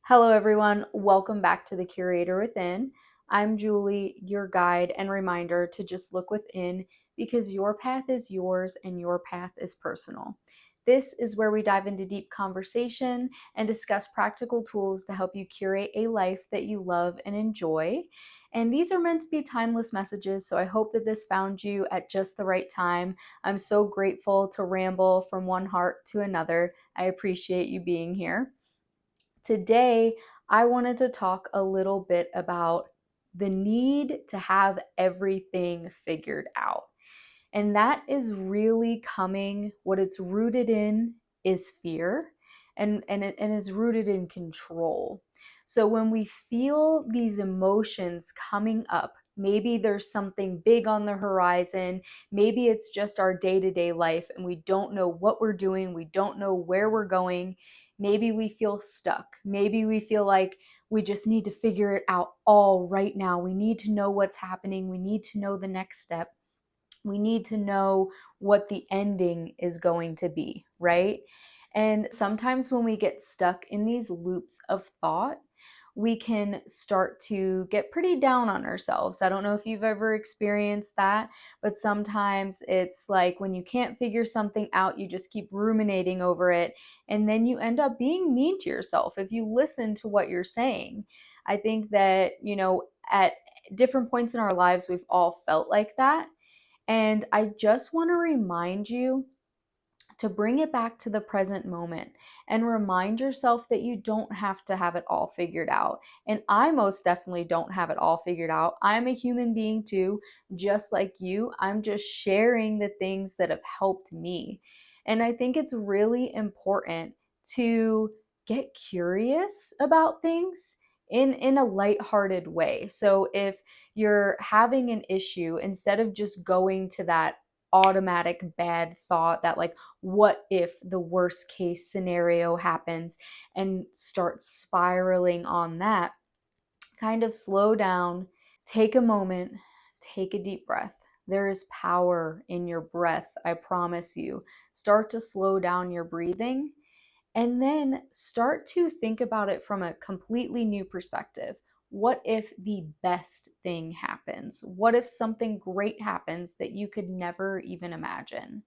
Hello, everyone. Welcome back to The Curator Within. I'm Julie, your guide and reminder to just look within because your path is yours and your path is personal. This is where we dive into deep conversation and discuss practical tools to help you curate a life that you love and enjoy. And these are meant to be timeless messages, so I hope that this found you at just the right time. I'm so grateful to ramble from one heart to another. I appreciate you being here. Today, I wanted to talk a little bit about the need to have everything figured out. And that is really coming, what it's rooted in is fear and it's rooted in control. So when we feel these emotions coming up, maybe there's something big on the horizon, maybe it's just our day-to-day life and we don't know what we're doing, we don't know where we're going. Maybe we feel stuck. Maybe we feel like we just need to figure it out all right now. We need to know what's happening. We need to know the next step. We need to know what the ending is going to be, right? And sometimes when we get stuck in these loops of thought, we can start to get pretty down on ourselves. I don't know if you've ever experienced that, but sometimes it's like when you can't figure something out, you just keep ruminating over it, and then you end up being mean to yourself if you listen to what you're saying. I think that, at different points in our lives, we've all felt like that. And I just want to remind you to bring it back to the present moment and remind yourself that you don't have to have it all figured out. And I most definitely don't have it all figured out. I'm a human being too, just like you. I'm just sharing the things that have helped me. And I think it's really important to get curious about things in a lighthearted way. So if you're having an issue, instead of just going to that automatic bad thought, that like, what if the worst case scenario happens, and start spiraling on that, kind of slow down, take a moment, take a deep breath. There is power in your breath, I promise you. Start to slow down your breathing and then start to think about it from a completely new perspective. What if the best thing happens? What if something great happens that you could never even imagine?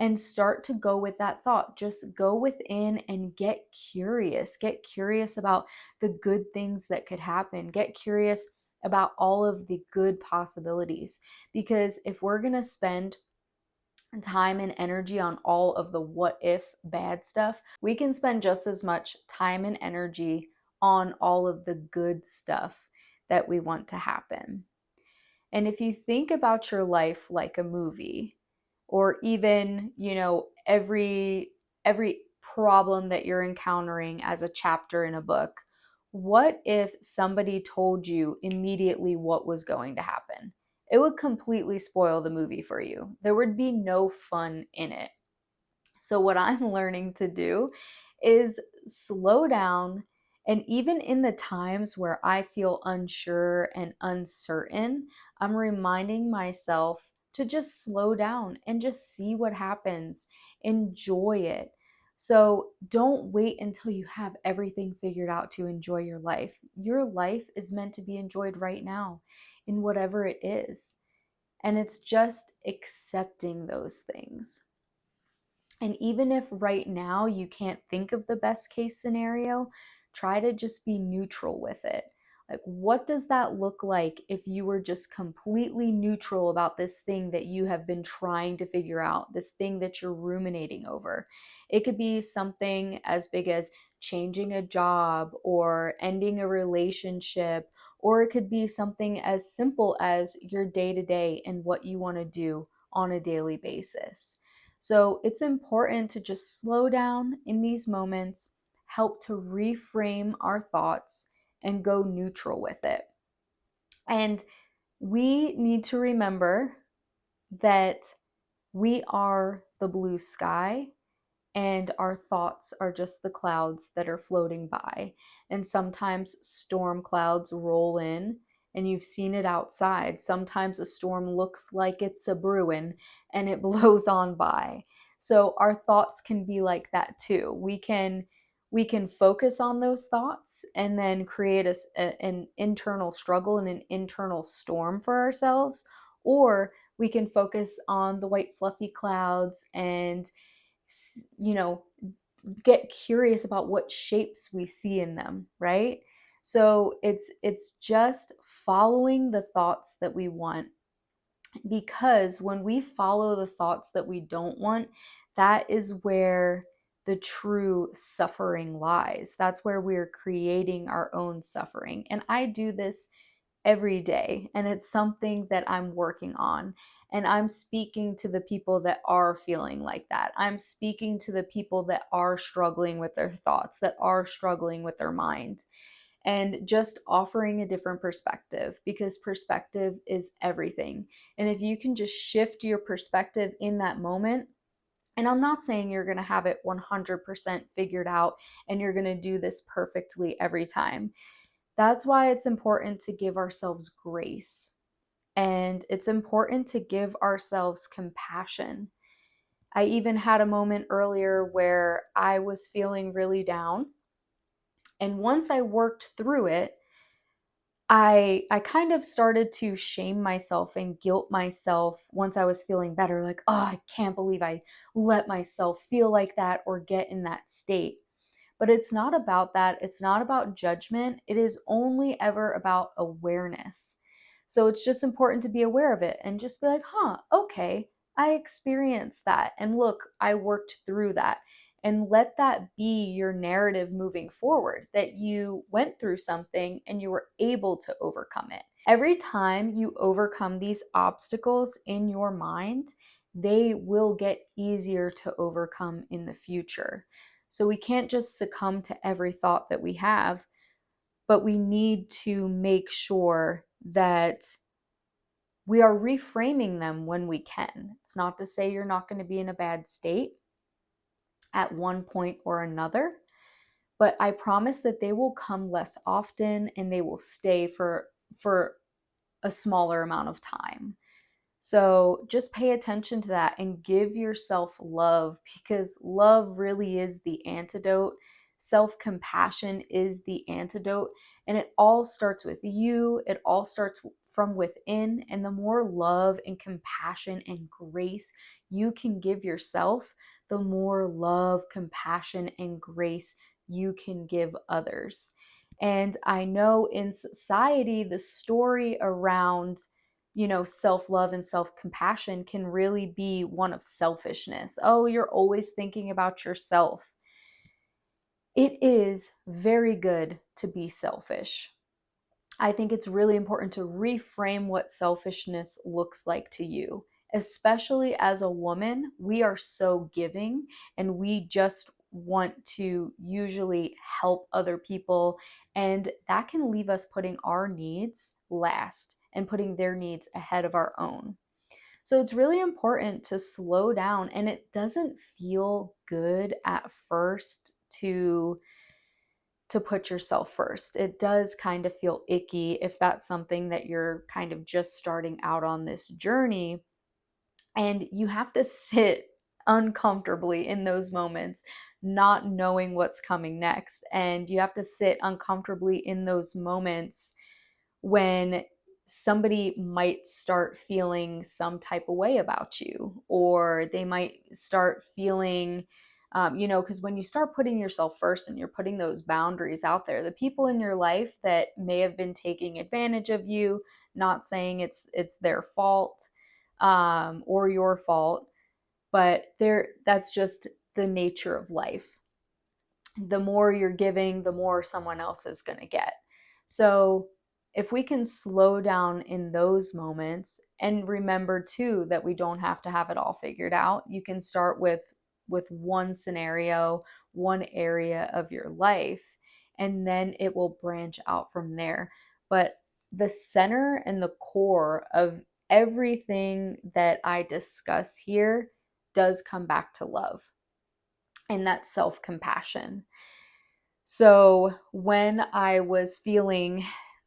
And start to go with that thought. Just go within and get curious. Get curious about the good things that could happen. Get curious about all of the good possibilities. Because if we're going to spend time and energy on all of the what if bad stuff, we can spend just as much time and energy on all of the good stuff that we want to happen. And if you think about your life like a movie, or even, every problem that you're encountering as a chapter in a book, what if somebody told you immediately what was going to happen? It would completely spoil the movie for you. There would be no fun in it. So, what I'm learning to do is slow down. And even in the times where I feel unsure and uncertain, I'm reminding myself to just slow down and just see what happens. Enjoy it. So, don't wait until you have everything figured out to enjoy your life. Your life is meant to be enjoyed right now in whatever it is. And it's just accepting those things. And even if right now you can't think of the best case scenario, try to just be neutral with it. Like, what does that look like if you were just completely neutral about this thing that you have been trying to figure out, this thing that you're ruminating over? It could be something as big as changing a job or ending a relationship, or it could be something as simple as your day to day and what you want to do on a daily basis. So it's important to just slow down in these moments, help to reframe our thoughts, and go neutral with it. And we need to remember that we are the blue sky and our thoughts are just the clouds that are floating by. And sometimes storm clouds roll in, and you've seen it outside. Sometimes a storm looks like it's a brewing and it blows on by. So our thoughts can be like that too. We can focus on those thoughts and then create an internal struggle and an internal storm for ourselves, or we can focus on the white fluffy clouds and, you know, get curious about what shapes we see in them, right? So it's just following the thoughts that we want, because when we follow the thoughts that we don't want, that is where the true suffering lies. That's where we're creating our own suffering. And I do this every day, and it's something that I'm working on. And I'm speaking to the people that are feeling like that. I'm speaking to the people that are struggling with their thoughts, that are struggling with their mind, and just offering a different perspective, because perspective is everything. And if you can just shift your perspective in that moment, and I'm not saying you're going to have it 100% figured out and you're going to do this perfectly every time. That's why it's important to give ourselves grace, and it's important to give ourselves compassion. I even had a moment earlier where I was feeling really down. And once I worked through it, I kind of started to shame myself and guilt myself once I was feeling better. Like, oh, I can't believe I let myself feel like that or get in that state. But it's not about that. It's not about judgment. It is only ever about awareness. So it's just important to be aware of it and just be like, huh, okay, I experienced that. And look, I worked through that. And let that be your narrative moving forward, that you went through something and you were able to overcome it. Every time you overcome these obstacles in your mind, they will get easier to overcome in the future. So we can't just succumb to every thought that we have, but we need to make sure that we are reframing them when we can. It's not to say you're not going to be in a bad state at one point or another, but I promise that they will come less often and they will stay for a smaller amount of time. So just pay attention to that and give yourself love, because love really is the antidote. Self compassion is the antidote. And it all starts with you, it all starts from within. And the more love and compassion and grace you can give yourself, the more love, compassion, and grace you can give others. And I know in society, the story around, self-love and self-compassion can really be one of selfishness. Oh, you're always thinking about yourself. It is very good to be selfish. I think it's really important to reframe what selfishness looks like to you. Especially as a woman, we are so giving and we just want to usually help other people. And that can leave us putting our needs last and putting their needs ahead of our own. So it's really important to slow down, and it doesn't feel good at first to put yourself first. It does kind of feel icky if that's something that you're kind of just starting out on this journey, and you have to sit uncomfortably in those moments, not knowing what's coming next. And you have to sit uncomfortably in those moments when somebody might start feeling some type of way about you, or they might start feeling, because when you start putting yourself first and you're putting those boundaries out there, the people in your life that may have been taking advantage of you, not saying it's their fault, or your fault, but that's just the nature of life. The more you're giving, the more someone else is going to get. So if we can slow down in those moments, and remember too that we don't have to have it all figured out. You can start with one scenario, one area of your life, and then it will branch out from there. But the center and the core of everything that I discuss here does come back to love, and that's self-compassion. So when I was feeling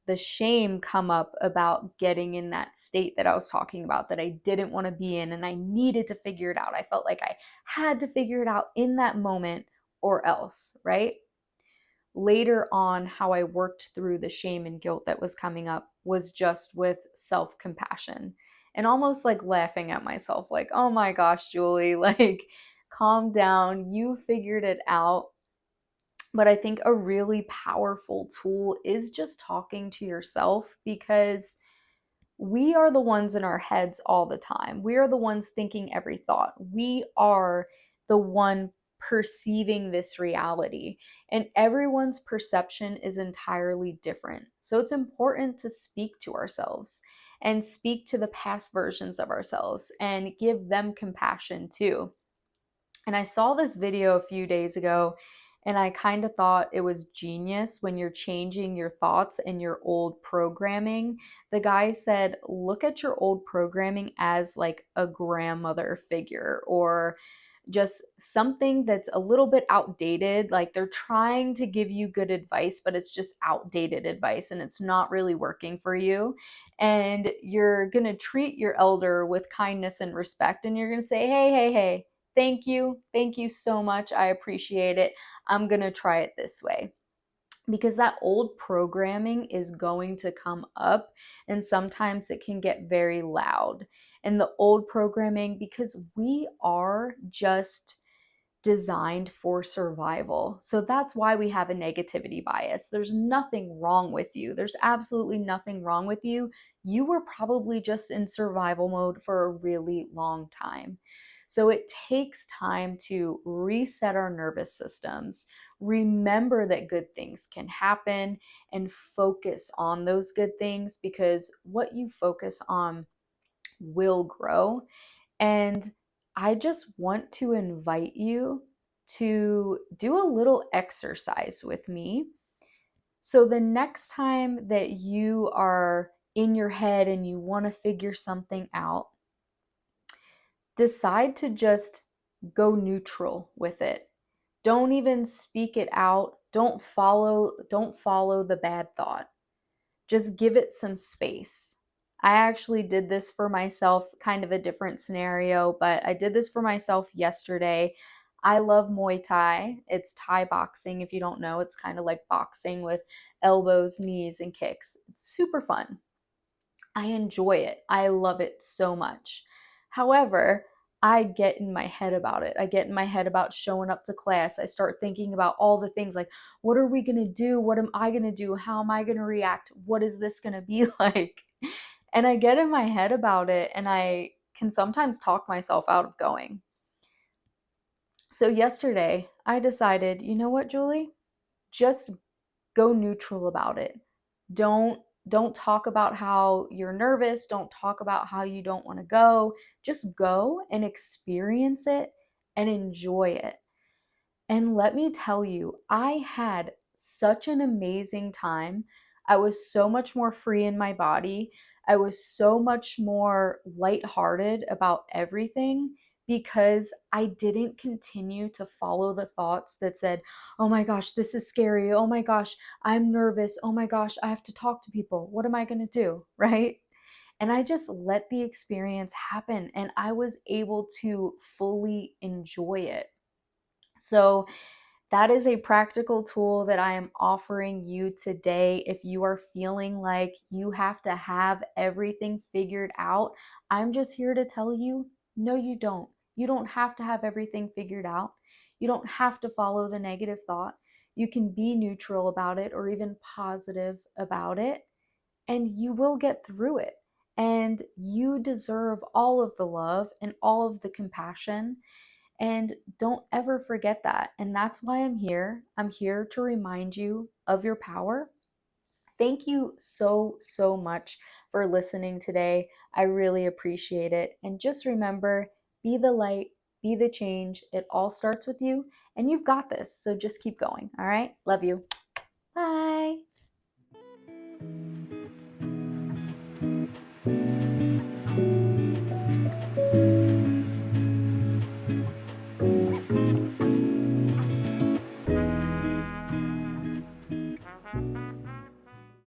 the shame come up about getting in that state that I was talking about, that I didn't want to be in and I needed to figure it out, I felt like I had to figure it out in that moment or else, right? later on, how I worked through the shame and guilt that was coming up was just with self compassion and almost like laughing at myself, like, oh my gosh, Julie, like, calm down. You figured it out. But I think a really powerful tool is just talking to yourself, because we are the ones in our heads all the time. We are the ones thinking every thought. We are the one perceiving this reality, and everyone's perception is entirely different. So it's important to speak to ourselves and speak to the past versions of ourselves and give them compassion too. And I saw this video a few days ago, and I kind of thought it was genius when you're changing your thoughts and your old programming. The guy said, look at your old programming as like a grandmother figure, or just something that's a little bit outdated. Like they're trying to give you good advice, but it's just outdated advice and it's not really working for you. And you're going to treat your elder with kindness and respect. And you're going to say, hey, hey, hey, thank you. Thank you so much. I appreciate it. I'm going to try it this way. Because that old programming is going to come up, and sometimes it can get very loud. And the old programming, because we are just designed for survival. So that's why we have a negativity bias. There's nothing wrong with you. There's absolutely nothing wrong with you. You were probably just in survival mode for a really long time. So it takes time to reset our nervous systems, remember that good things can happen, and focus on those good things, because what you focus on will grow. And I just want to invite you to do a little exercise with me. So the next time that you are in your head and you want to figure something out, decide to just go neutral with it. Don't even speak it out. Don't follow the bad thought. Just give it some space. I actually did this for myself, kind of a different scenario, but I did this for myself yesterday. I love Muay Thai. It's Thai boxing. If you don't know, it's kind of like boxing with elbows, knees, and kicks. It's super fun. I enjoy it. I love it so much. However, I get in my head about it. I get in my head about showing up to class. I start thinking about all the things like, what are we going to do? What am I going to do? How am I going to react? What is this going to be like? And I get in my head about it, and I can sometimes talk myself out of going. So yesterday, I decided, you know what, Julie? Just go neutral about it. Don't talk about how you're nervous, don't talk about how you don't want to go. Just go and experience it and enjoy it. And let me tell you, I had such an amazing time. I was so much more free in my body. I was so much more lighthearted about everything, because I didn't continue to follow the thoughts that said, oh my gosh, this is scary. Oh my gosh, I'm nervous. Oh my gosh, I have to talk to people. What am I going to do? Right? And I just let the experience happen, and I was able to fully enjoy it. So, that is a practical tool that I am offering you today. If you are feeling like you have to have everything figured out, I'm just here to tell you, no, you don't. You don't have to have everything figured out. You don't have to follow the negative thought. You can be neutral about it or even positive about it, and you will get through it. And you deserve all of the love and all of the compassion, and don't ever forget that. And that's why I'm here. I'm here to remind you of your power. Thank you so, so much for listening today. I really appreciate it. And just remember, be the light, be the change. It all starts with you, and you've got this. So just keep going. All right. Love you. Bye.